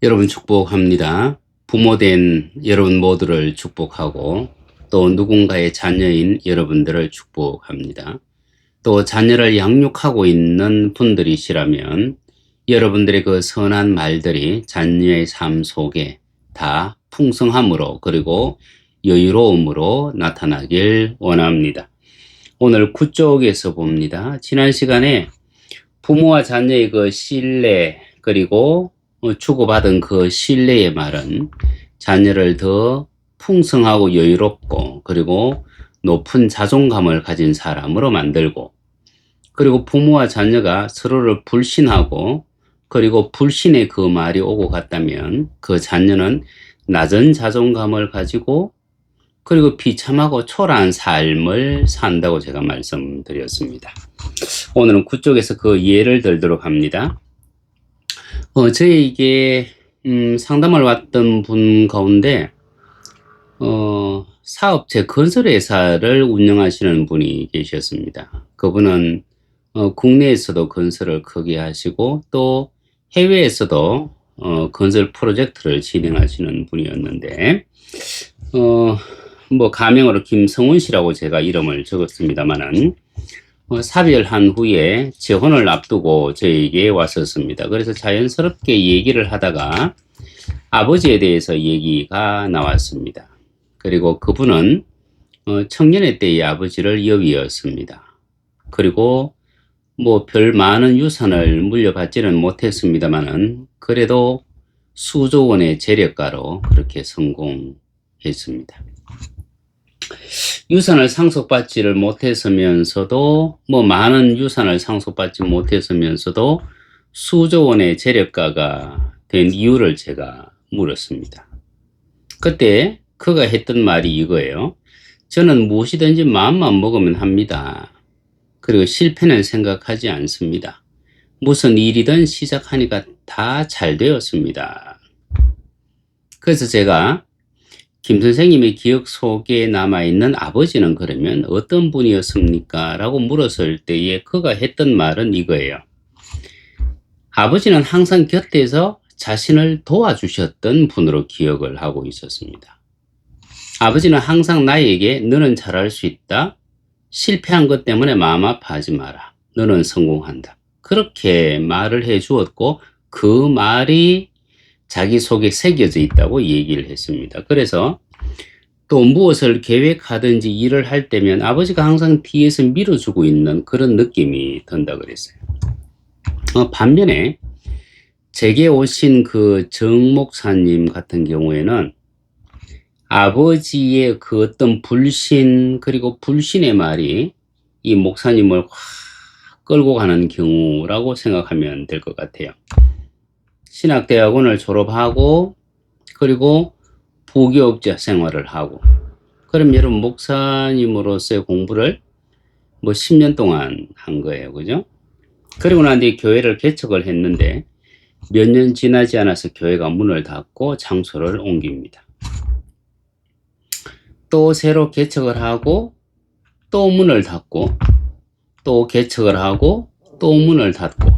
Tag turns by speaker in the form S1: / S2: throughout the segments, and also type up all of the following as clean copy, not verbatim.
S1: 여러분 축복합니다. 부모된 여러분 모두를 축복하고 또 누군가의 자녀인 여러분들을 축복합니다. 또 자녀를 양육하고 있는 분들이시라면 여러분들의 그 선한 말들이 자녀의 삶 속에 다 풍성함으로 그리고 여유로움으로 나타나길 원합니다. 오늘 9쪽에서 봅니다. 지난 시간에 부모와 자녀의 그 신뢰 그리고 주고받은 그 신뢰의 말은 자녀를 더 풍성하고 여유롭고 그리고 높은 자존감을 가진 사람으로 만들고, 그리고 부모와 자녀가 서로를 불신하고 그리고 불신의 그 말이 오고 갔다면 그 자녀는 낮은 자존감을 가지고 그리고 비참하고 초라한 삶을 산다고 제가 말씀드렸습니다. 오늘은 그쪽에서 그 예를 들도록 합니다. 저에게 상담을 왔던 분 가운데 사업체 건설회사를 운영하시는 분이 계셨습니다. 그분은 국내에서도 건설을 크게 하시고 또 해외에서도 건설 프로젝트를 진행하시는 분이었는데 뭐 가명으로 김성훈 씨라고 제가 이름을 적었습니다만은 사별한 후에 재혼을 앞두고 저에게 왔었습니다. 그래서 자연스럽게 얘기를 하다가 아버지에 대해서 얘기가 나왔습니다. 그리고 그분은 청년의 때의 아버지를 여위였습니다. 그리고 뭐 별 많은 유산을 물려받지는 못했습니다만은 그래도 수조 원의 재력가로 그렇게 성공했습니다. 유산을 상속받지를 못했으면서도 뭐 많은 유산을 상속받지 못했으면서도 수조 원의 재력가가 된 이유를 제가 물었습니다. 그때 그가 했던 말이 이거예요. 저는 무엇이든지 마음만 먹으면 합니다. 그리고 실패는 생각하지 않습니다. 무슨 일이든 시작하니까 다 잘 되었습니다. 그래서 제가 김 선생님의 기억 속에 남아있는 아버지는 그러면 어떤 분이었습니까? 라고 물었을 때에 그가 했던 말은 이거예요. 아버지는 항상 곁에서 자신을 도와주셨던 분으로 기억을 하고 있었습니다. 아버지는 항상 나에게 너는 잘할 수 있다. 실패한 것 때문에 마음 아파하지 마라. 너는 성공한다. 그렇게 말을 해 주었고 그 말이 자기 속에 새겨져 있다고 얘기를 했습니다. 그래서 또 무엇을 계획하든지 일을 할 때면 아버지가 항상 뒤에서 밀어주고 있는 그런 느낌이 든다 그랬어요. 반면에 제게 오신 그 정 목사님 같은 경우에는 아버지의 그 어떤 불신 그리고 불신의 말이 이 목사님을 확 끌고 가는 경우라고 생각하면 될 것 같아요. 신학대학원을 졸업하고 그리고 부교육자 생활을 하고, 그럼 여러분 목사님으로서의 공부를 뭐 10년 동안 한 거예요. 그죠? 그리고 난 뒤에 교회를 개척을 했는데 몇 년 지나지 않아서 교회가 문을 닫고 장소를 옮깁니다. 또 새로 개척을 하고 또 문을 닫고 또 개척을 하고 또 문을 닫고,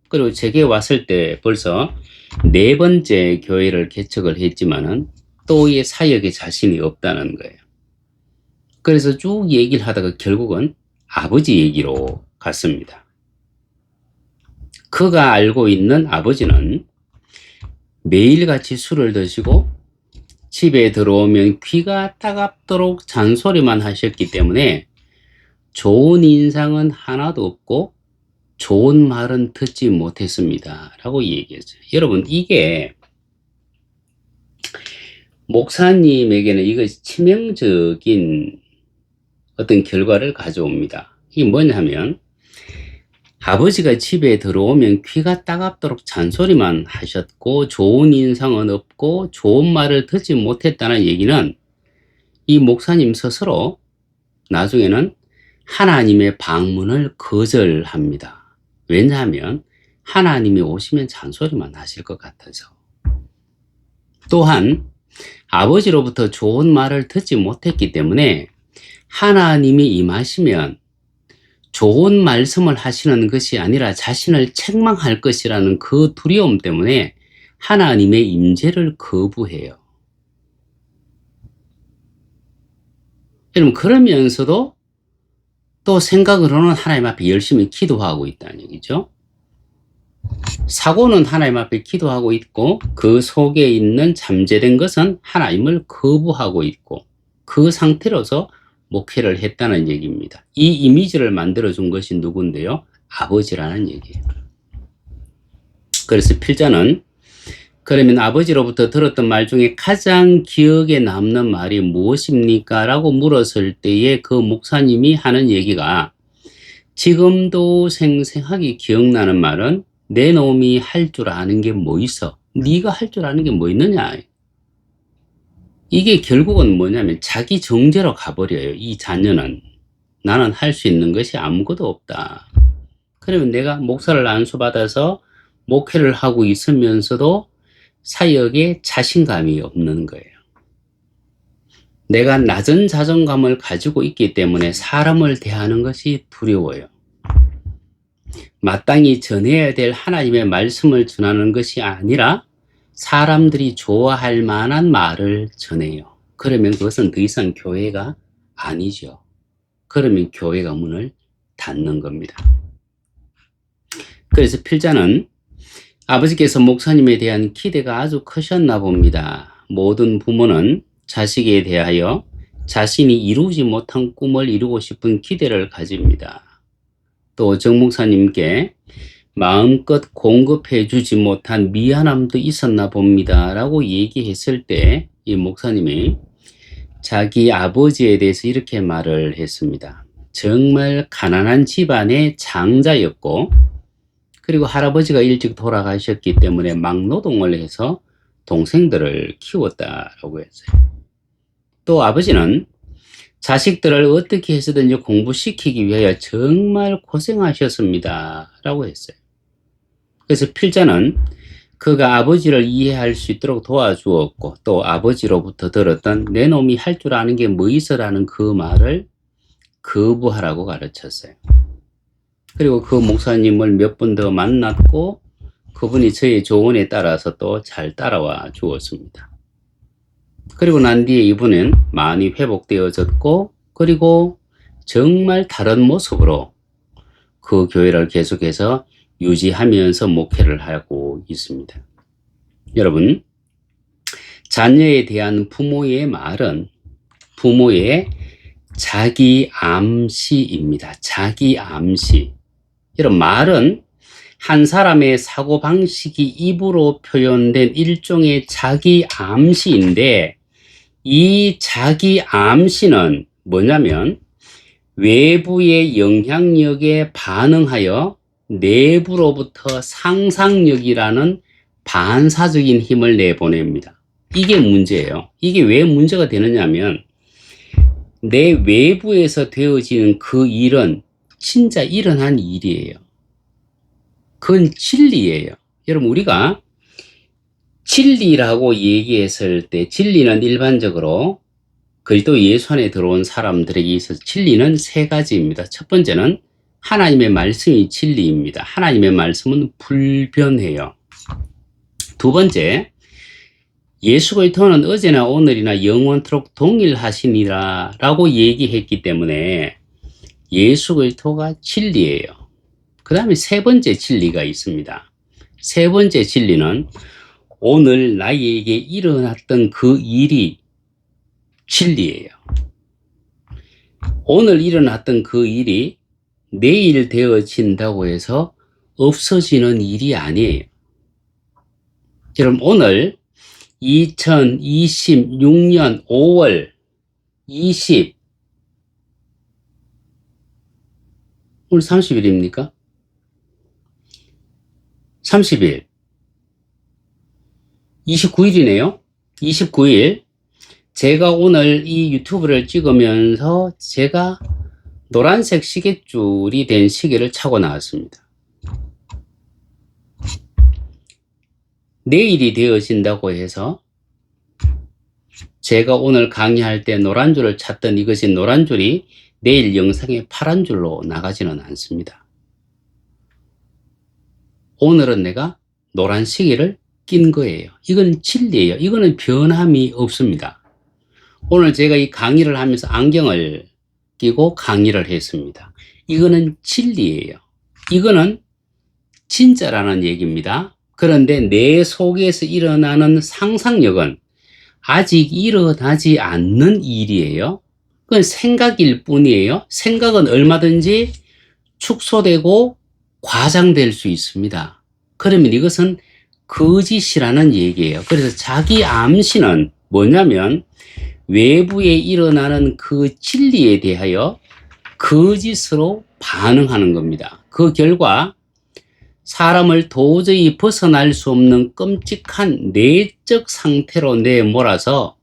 S1: 그리고 제게 왔을 때 벌써 4번째 교회를 개척을 했지만은 또 이 사역에 자신이 없다는 거예요. 그래서 쭉 얘기를 하다가 결국은 아버지 얘기로 갔습니다. 그가 알고 있는 아버지는 매일같이 술을 드시고 집에 들어오면 귀가 따갑도록 잔소리만 하셨기 때문에 좋은 인상은 하나도 없고 좋은 말은 듣지 못했습니다. 라고 얘기했어요. 여러분, 이게 목사님에게는 이거 치명적인 어떤 결과를 가져옵니다. 이게 뭐냐면 아버지가 집에 들어오면 귀가 따갑도록 잔소리만 하셨고 좋은 인상은 없고 좋은 말을 듣지 못했다는 얘기는 이 목사님 스스로 나중에는 하나님의 방문을 거절합니다. 왜냐하면 하나님이 오시면 잔소리만 하실 것 같아서. 또한 아버지로부터 좋은 말을 듣지 못했기 때문에 하나님이 임하시면 좋은 말씀을 하시는 것이 아니라 자신을 책망할 것이라는 그 두려움 때문에 하나님의 임재를 거부해요. 여러분, 그러면서도 또 생각으로는 하나님 앞에 열심히 기도하고 있다는 얘기죠. 사고는 하나님 앞에 기도하고 있고 그 속에 있는 잠재된 것은 하나님을 거부하고 있고 그 상태로서 목회를 했다는 얘기입니다. 이 이미지를 만들어준 것이 누군데요? 아버지라는 얘기예요. 그래서 필자는 그러면 아버지로부터 들었던 말 중에 가장 기억에 남는 말이 무엇입니까? 라고 물었을 때에 그 목사님이 하는 얘기가 지금도 생생하게 기억나는 말은 내 놈이 할 줄 아는 게 뭐 있어? 네가 할 줄 아는 게 뭐 있느냐? 이게 결국은 뭐냐면 자기 정죄로 가버려요. 이 자녀는. 나는 할 수 있는 것이 아무것도 없다. 그러면 내가 목사를 안수받아서 목회를 하고 있으면서도 사역에 자신감이 없는 거예요. 내가 낮은 자존감을 가지고 있기 때문에 사람을 대하는 것이 두려워요. 마땅히 전해야 될 하나님의 말씀을 전하는 것이 아니라 사람들이 좋아할 만한 말을 전해요. 그러면 그것은 더 이상 교회가 아니죠. 그러면 교회가 문을 닫는 겁니다. 그래서 필자는 아버지께서 목사님에 대한 기대가 아주 크셨나 봅니다. 모든 부모는 자식에 대하여 자신이 이루지 못한 꿈을 이루고 싶은 기대를 가집니다. 또 정 목사님께 마음껏 공급해 주지 못한 미안함도 있었나 봅니다. 라고 얘기했을 때 이 목사님이 자기 아버지에 대해서 이렇게 말을 했습니다. 정말 가난한 집안의 장자였고 그리고 할아버지가 일찍 돌아가셨기 때문에 막노동을 해서 동생들을 키웠다라고 했어요. 또 아버지는 자식들을 어떻게 해서든지 공부시키기 위하여 정말 고생하셨습니다. 라고 했어요. 그래서 필자는 그가 아버지를 이해할 수 있도록 도와주었고 또 아버지로부터 들었던 내 놈이 할 줄 아는 게 뭐 있어라는 그 말을 거부하라고 가르쳤어요. 그리고 그 목사님을 몇 번 더 만났고 그분이 저의 조언에 따라서 또 잘 따라와 주었습니다. 그리고 난 뒤에 이분은 많이 회복되어졌고 그리고 정말 다른 모습으로 그 교회를 계속해서 유지하면서 목회를 하고 있습니다. 여러분, 자녀에 대한 부모의 말은 부모의 자기 암시입니다. 자기 암시. 이런 말은 한 사람의 사고방식이 입으로 표현된 일종의 자기 암시인데 이 자기 암시는 뭐냐면 외부의 영향력에 반응하여 내부로부터 상상력이라는 반사적인 힘을 내보냅니다. 이게 문제예요. 이게 왜 문제가 되느냐면 내 외부에서 되어지는 그 일은 진짜 일어난 일이에요. 그건 진리예요. 여러분 우리가 진리라고 얘기했을 때 진리는 일반적으로 그리스도 예수 안에 들어온 사람들에게 있어서 진리는 세 가지입니다. 첫 번째는 하나님의 말씀이 진리입니다. 하나님의 말씀은 불변해요. 두 번째, 예수 그리스도는 어제나 오늘이나 영원토록 동일하시니라 라고 얘기했기 때문에 예수 그리스도가 진리예요. 그 다음에 세 번째 진리가 있습니다. 세 번째 진리는 오늘 나에게 일어났던 그 일이 진리예요. 오늘 일어났던 그 일이 내일 되어진다고 해서 없어지는 일이 아니에요. 여러분 오늘 2026년 5월 20 오늘 30일입니까? 30일 29일이네요. 29일 제가 오늘 이 유튜브를 찍으면서 제가 노란색 시계줄이 된 시계를 차고 나왔습니다. 내일이 되어진다고 해서 제가 오늘 강의할 때 노란 줄을 찾던 이것이 노란 줄이 내일 영상에 파란 줄로 나가지는 않습니다. 오늘은 내가 노란 시계를 바뀐 거예요. 이건 진리예요. 이거는 변함이 없습니다. 오늘 제가 이 강의를 하면서 안경을 끼고 강의를 했습니다. 이거는 진리예요. 이거는 진짜라는 얘기입니다. 그런데 내 속에서 일어나는 상상력은 아직 일어나지 않는 일이에요. 그건 생각일 뿐이에요. 생각은 얼마든지 축소되고 과장될 수 있습니다. 그러면 이것은 거짓이라는 얘기예요. 그래서 자기 암시는 뭐냐면 외부에 일어나는 그 진리에 대하여 거짓으로 반응하는 겁니다. 그 결과 사람을 도저히 벗어날 수 없는 끔찍한 내적 상태로 내몰아서,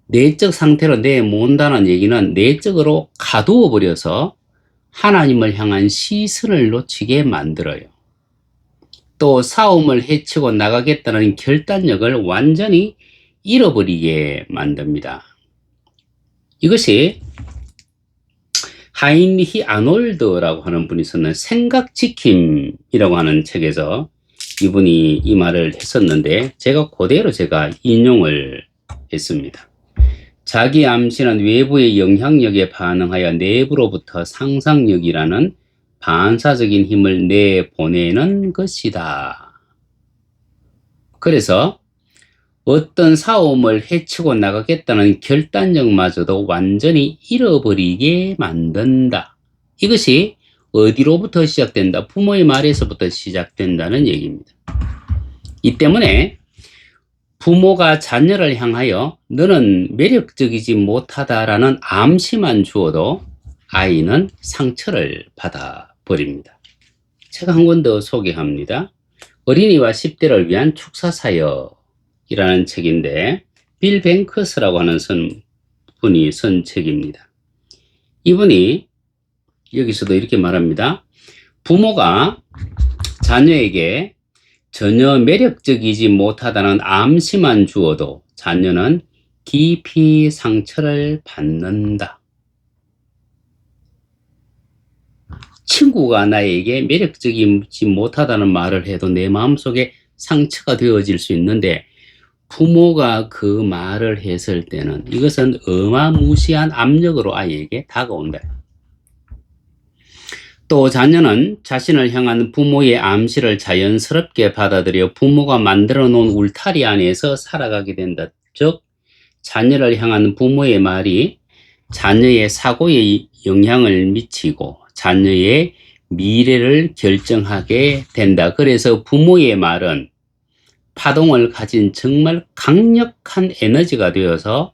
S1: 내적 상태로 내몬다는 얘기는 내적으로 가두어 버려서 하나님을 향한 시선을 놓치게 만들어요. 또 싸움을 해치고 나가겠다는 결단력을 완전히 잃어버리게 만듭니다. 이것이 하인리히 아놀드라고 하는 분이 썼는 생각지킴이라고 하는 책에서 이분이 이 말을 했었는데 그대로 제가 인용을 했습니다. 자기 암시는 외부의 영향력에 반응하여 내부로부터 상상력이라는 반사적인 힘을 내보내는 것이다. 그래서 어떤 싸움을 해치고 나가겠다는 결단력마저도 완전히 잃어버리게 만든다. 이것이 어디로부터 시작된다? 부모의 말에서부터 시작된다는 얘기입니다. 이 때문에 부모가 자녀를 향하여 너는 매력적이지 못하다라는 암시만 주어도 아이는 상처를 받아버립니다. 책 한 권 더 소개합니다. 어린이와 10대를 위한 축사사역이라는 책인데 빌 뱅크스라고 하는 분이 쓴 책입니다. 이분이 여기서도 이렇게 말합니다. 부모가 자녀에게 전혀 매력적이지 못하다는 암시만 주어도 자녀는 깊이 상처를 받는다. 친구가 나에게 매력적이지 못하다는 말을 해도 내 마음속에 상처가 되어질 수 있는데 부모가 그 말을 했을 때는 이것은 어마무시한 압력으로 아이에게 다가온다. 또 자녀는 자신을 향한 부모의 암시를 자연스럽게 받아들여 부모가 만들어 놓은 울타리 안에서 살아가게 된다. 즉 자녀를 향한 부모의 말이 자녀의 사고에 영향을 미치고 자녀의 미래를 결정하게 된다. 그래서 부모의 말은 파동을 가진 정말 강력한 에너지가 되어서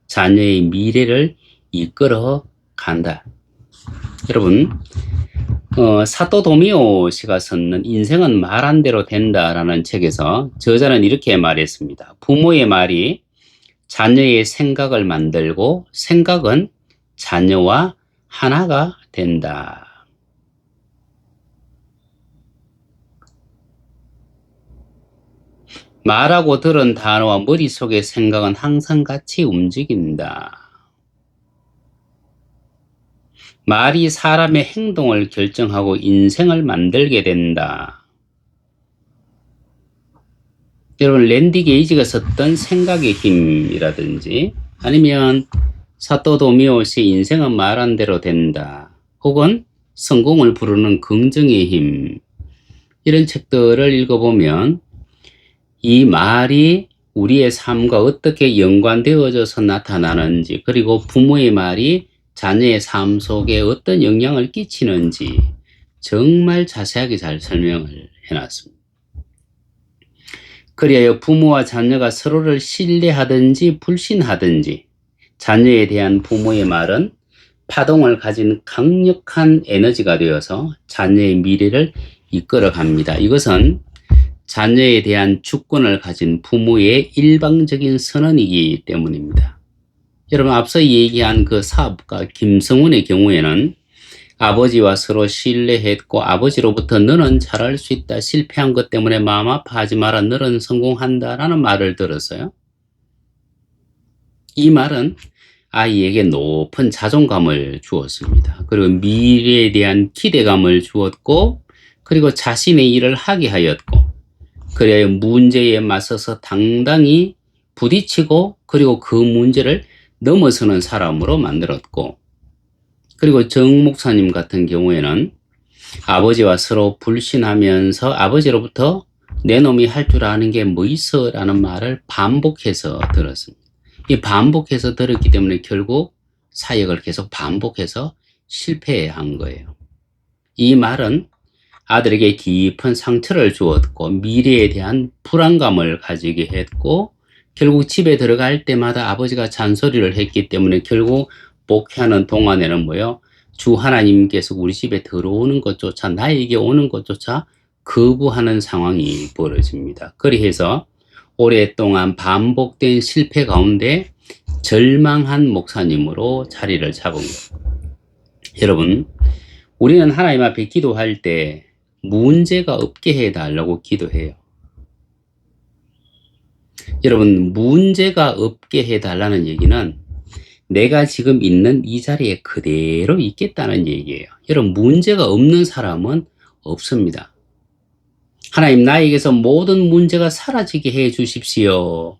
S1: 자녀의 미래를 이끌어 간다. 여러분, 사토 도미오 씨가 썼는 인생은 말한 대로 된다라는 책에서 저자는 이렇게 말했습니다. 부모의 말이 자녀의 생각을 만들고 생각은 자녀와 하나가 된다. 말하고 들은 단어와 머릿속의 생각은 항상 같이 움직인다. 말이 사람의 행동을 결정하고 인생을 만들게 된다. 여러분, 랜디 게이지가 썼던 생각의 힘이라든지 아니면 사토 도미오 씨의 인생은 말한 대로 된다. 혹은 성공을 부르는 긍정의 힘, 이런 책들을 읽어보면 이 말이 우리의 삶과 어떻게 연관되어져서 나타나는지, 그리고 부모의 말이 자녀의 삶 속에 어떤 영향을 끼치는지 정말 자세하게 잘 설명을 해놨습니다. 그리하여 부모와 자녀가 서로를 신뢰하든지 불신하든지 자녀에 대한 부모의 말은 파동을 가진 강력한 에너지가 되어서 자녀의 미래를 이끌어 갑니다. 이것은 자녀에 대한 주권을 가진 부모의 일방적인 선언이기 때문입니다. 여러분, 앞서 얘기한 그 사업가 김성훈의 경우에는 아버지와 서로 신뢰했고 아버지로부터 너는 잘할 수 있다, 실패한 것 때문에 마음 아파하지 마라, 너는 성공한다 라는 말을 들었어요. 이 말은 아이에게 높은 자존감을 주었습니다. 그리고 미래에 대한 기대감을 주었고, 그리고 자신의 일을 하게 하였고, 그래야 문제에 맞서서 당당히 부딪히고 그리고 그 문제를 넘어서는 사람으로 만들었고, 그리고 정 목사님 같은 경우에는 아버지와 서로 불신하면서 아버지로부터 내 놈이 할 줄 아는 게 뭐 있어? 라는 말을 반복해서 들었습니다. 이 반복해서 들었기 때문에 결국 사역을 계속 반복해서 실패한 거예요. 이 말은 아들에게 깊은 상처를 주었고 미래에 대한 불안감을 가지게 했고, 결국 집에 들어갈 때마다 아버지가 잔소리를 했기 때문에 결국 목회하는 동안에는 뭐요? 주 하나님께서 우리 집에 들어오는 것조차, 나에게 오는 것조차 거부하는 상황이 벌어집니다. 그리해서 오랫동안 반복된 실패 가운데 절망한 목사님으로 자리를 잡은 거예요. 여러분, 우리는 하나님 앞에 기도할 때 문제가 없게 해달라고 기도해요. 여러분, 문제가 없게 해달라는 얘기는 내가 지금 있는 이 자리에 그대로 있겠다는 얘기예요. 여러분, 문제가 없는 사람은 없습니다. 하나님, 나에게서 모든 문제가 사라지게 해 주십시오.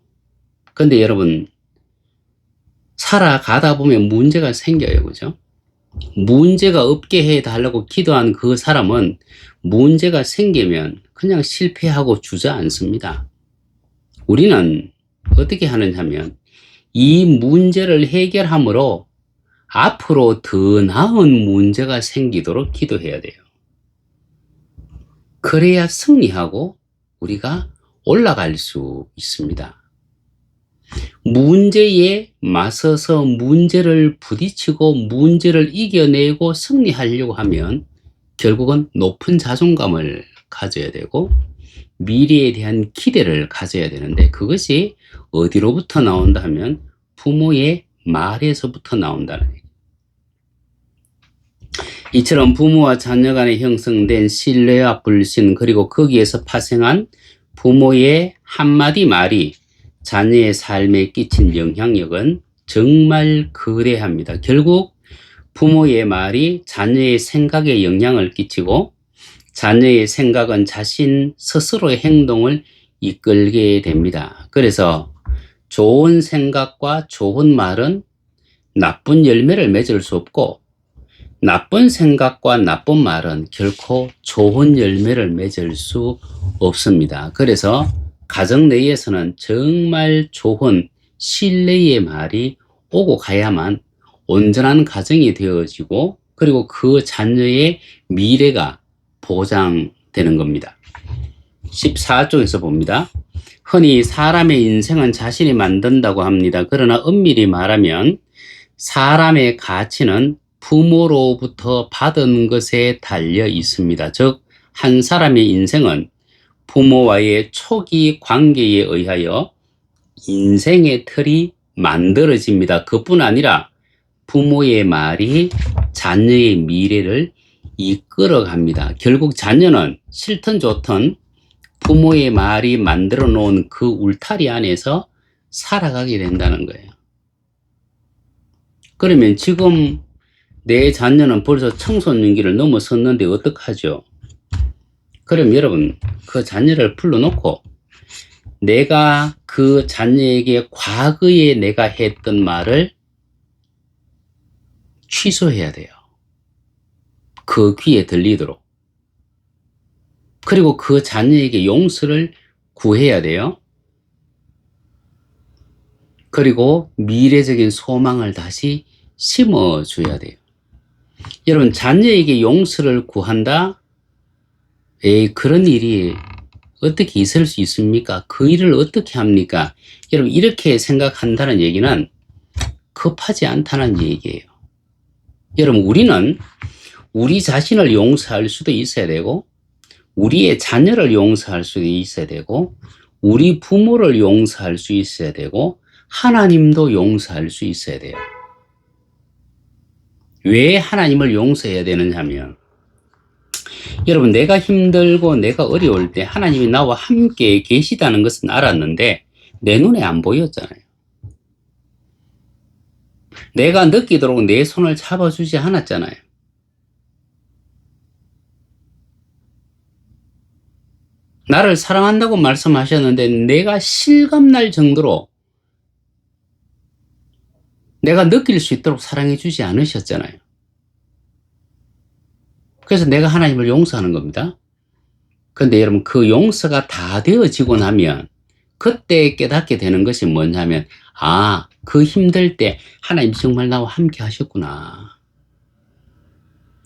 S1: 근데 여러분, 살아가다 보면 문제가 생겨요. 그죠? 문제가 없게 해달라고 기도한 그 사람은 문제가 생기면 그냥 실패하고 주저앉습니다. 우리는 어떻게 하느냐 하면 이 문제를 해결함으로 앞으로 더 나은 문제가 생기도록 기도해야 돼요. 그래야 승리하고 우리가 올라갈 수 있습니다. 문제에 맞서서 문제를 부딪히고 문제를 이겨내고 승리하려고 하면 결국은 높은 자존감을 가져야 되고 미래에 대한 기대를 가져야 되는데, 그것이 어디로부터 나온다 하면 부모의 말에서부터 나온다는 얘기예요. 이처럼 부모와 자녀 간에 형성된 신뢰와 불신, 그리고 거기에서 파생한 부모의 한마디 말이 자녀의 삶에 끼친 영향력은 정말 거대합니다. 결국 부모의 말이 자녀의 생각에 영향을 끼치고 자녀의 생각은 자신 스스로의 행동을 이끌게 됩니다. 그래서 좋은 생각과 좋은 말은 나쁜 열매를 맺을 수 없고, 나쁜 생각과 나쁜 말은 결코 좋은 열매를 맺을 수 없습니다. 그래서 가정 내에서는 정말 좋은 신뢰의 말이 오고 가야만 온전한 가정이 되어지고, 그리고 그 자녀의 미래가 보장되는 겁니다. 14쪽에서 봅니다. 흔히 사람의 인생은 자신이 만든다고 합니다. 그러나 엄밀히 말하면 사람의 가치는 부모로부터 받은 것에 달려 있습니다. 즉, 한 사람의 인생은 부모와의 초기 관계에 의하여 인생의 틀이 만들어집니다. 그뿐 아니라 부모의 말이 자녀의 미래를 이끌어갑니다. 결국 자녀는 싫든 좋든 부모의 말이 만들어 놓은 그 울타리 안에서 살아가게 된다는 거예요. 그러면 지금 내 자녀는 벌써 청소년기를 넘어섰는데 어떡하죠? 그럼 여러분, 그 자녀를 불러놓고 내가 그 자녀에게 과거에 내가 했던 말을 취소해야 돼요. 그 귀에 들리도록. 그리고 그 자녀에게 용서를 구해야 돼요. 그리고 미래적인 소망을 다시 심어줘야 돼요. 여러분, 자녀에게 용서를 구한다? 그런 일이 어떻게 있을 수 있습니까? 그 일을 어떻게 합니까? 여러분, 이렇게 생각한다는 얘기는 급하지 않다는 얘기예요. 여러분, 우리는 우리 자신을 용서할 수도 있어야 되고, 우리의 자녀를 용서할 수도 있어야 되고, 우리 부모를 용서할 수 있어야 되고, 하나님도 용서할 수 있어야 돼요. 왜 하나님을 용서해야 되느냐 하면, 여러분, 내가 힘들고 내가 어려울 때 하나님이 나와 함께 계시다는 것은 알았는데 내 눈에 안 보였잖아요. 내가 느끼도록 내 손을 잡아주지 않았잖아요. 나를 사랑한다고 말씀하셨는데 내가 실감날 정도로 내가 느낄 수 있도록 사랑해 주지 않으셨잖아요. 그래서 내가 하나님을 용서하는 겁니다. 근데 여러분, 그 용서가 다 되어지고 나면 그때 깨닫게 되는 것이 뭐냐면, 아, 그 힘들 때 하나님 정말 나와 함께 하셨구나.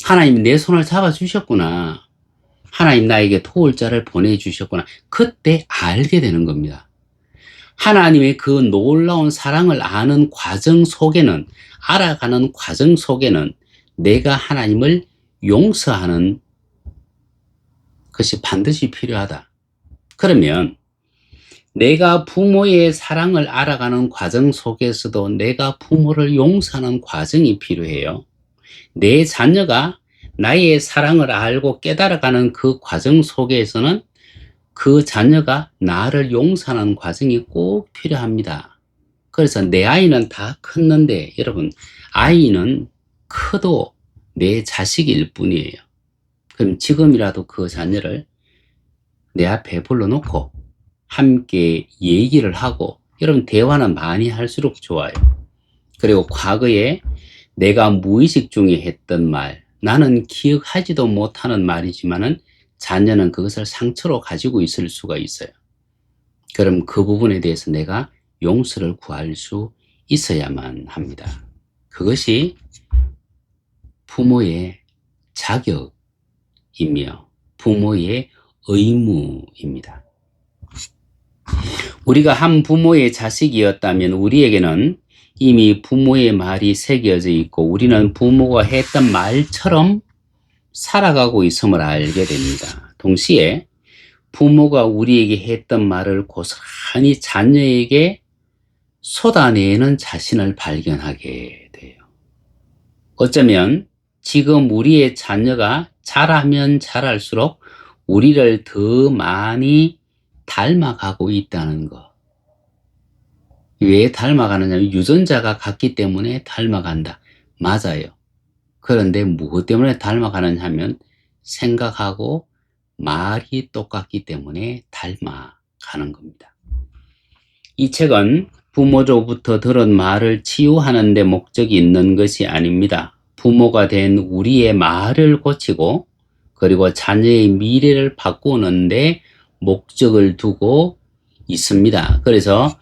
S1: 하나님 내 손을 잡아주셨구나. 하나님 나에게 도울 자를 보내주셨구나. 그때 알게 되는 겁니다. 하나님의 그 놀라운 사랑을 아는 과정 속에는, 알아가는 과정 속에는 내가 하나님을 용서하는 것이 반드시 필요하다. 그러면 내가 부모의 사랑을 알아가는 과정 속에서도 내가 부모를 용서하는 과정이 필요해요. 내 자녀가 나의 사랑을 알고 깨달아가는 그 과정 속에서는 그 자녀가 나를 용서하는 과정이 꼭 필요합니다. 그래서 내 아이는 다 컸는데, 여러분, 아이는 커도 내 자식일 뿐이에요. 그럼 지금이라도 그 자녀를 내 앞에 불러놓고 함께 얘기를 하고, 여러분, 대화는 많이 할수록 좋아요. 그리고 과거에 내가 무의식 중에 했던 말, 나는 기억하지도 못하는 말이지만은 자녀는 그것을 상처로 가지고 있을 수가 있어요. 그럼 그 부분에 대해서 내가 용서를 구할 수 있어야만 합니다. 그것이 부모의 자격이며 부모의 의무입니다. 우리가 한 부모의 자식이었다면 우리에게는 이미 부모의 말이 새겨져 있고 우리는 부모가 했던 말처럼 살아가고 있음을 알게 됩니다. 동시에 부모가 우리에게 했던 말을 고스란히 자녀에게 쏟아내는 자신을 발견하게 돼요. 어쩌면 지금 우리의 자녀가 자라면 자랄수록 우리를 더 많이 닮아가고 있다는 것. 왜 닮아가느냐면 유전자가 같기 때문에 닮아간다. 맞아요. 그런데 무엇 때문에 닮아가느냐 하면 생각하고 말이 똑같기 때문에 닮아가는 겁니다. 이 책은 부모로부터 들은 말을 치유하는 데 목적이 있는 것이 아닙니다. 부모가 된 우리의 말을 고치고 그리고 자녀의 미래를 바꾸는 데 목적을 두고 있습니다. 그래서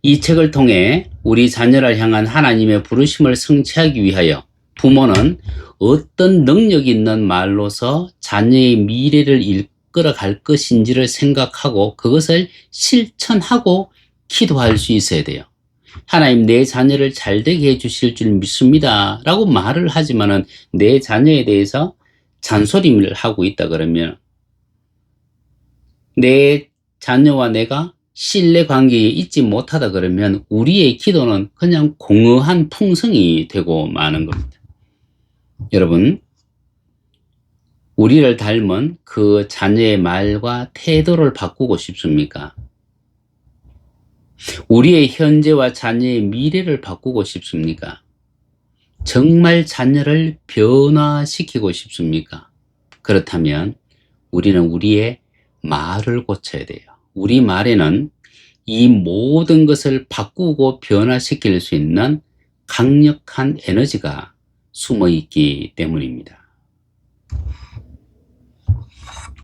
S1: 이 책을 통해 우리 자녀를 향한 하나님의 부르심을 성취하기 위하여 부모는 어떤 능력 있는 말로서 자녀의 미래를 이끌어 갈 것인지를 생각하고 그것을 실천하고 기도할 수 있어야 돼요. 하나님, 내 자녀를 잘되게 해주실 줄 믿습니다 라고 말을 하지만은 내 자녀에 대해서 잔소리를 하고 있다 그러면 내 자녀와 내가 신뢰 관계에 있지 못하다 그러면 우리의 기도는 그냥 공허한 풍성이 되고 마는 겁니다. 여러분, 우리를 닮은 그 자녀의 말과 태도를 바꾸고 싶습니까? 우리의 현재와 자녀의 미래를 바꾸고 싶습니까? 정말 자녀를 변화시키고 싶습니까? 그렇다면 우리는 우리의 말을 고쳐야 돼요. 우리 말에는 이 모든 것을 바꾸고 변화시킬 수 있는 강력한 에너지가 숨어 있기 때문입니다.